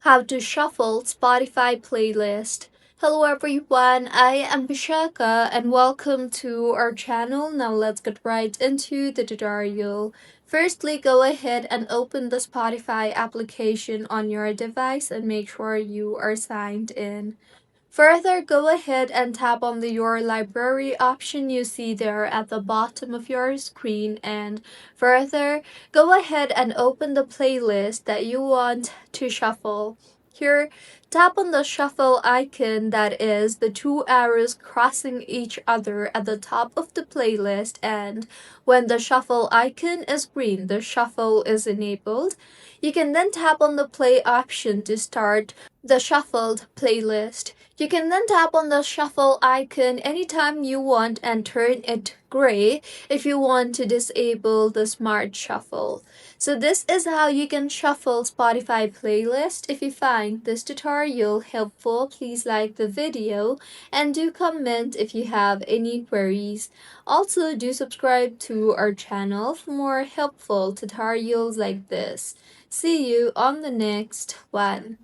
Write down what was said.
How to shuffle Spotify playlist. Hello everyone, I am Vishaka and welcome to our channel. Now let's get right into the tutorial. Firstly, go ahead and open the Spotify application on your device and make sure you are signed in. Further, go ahead and tap on the Your Library option you see there at the bottom of your screen, and further, go ahead and open the playlist that you want to shuffle. Here, tap on the shuffle icon, that is the two arrows crossing each other at the top of the playlist, and when the shuffle icon is green, the shuffle is enabled. You can then tap on the play option to start the shuffled playlist. You can then tap on the shuffle icon anytime you want and turn it gray if you want to disable the smart shuffle. So this is how you can shuffle Spotify playlist. If you find this tutorial helpful, please like the video and do comment if you have any queries. Also, do subscribe to our channel for more helpful tutorials like this. See you on the next one.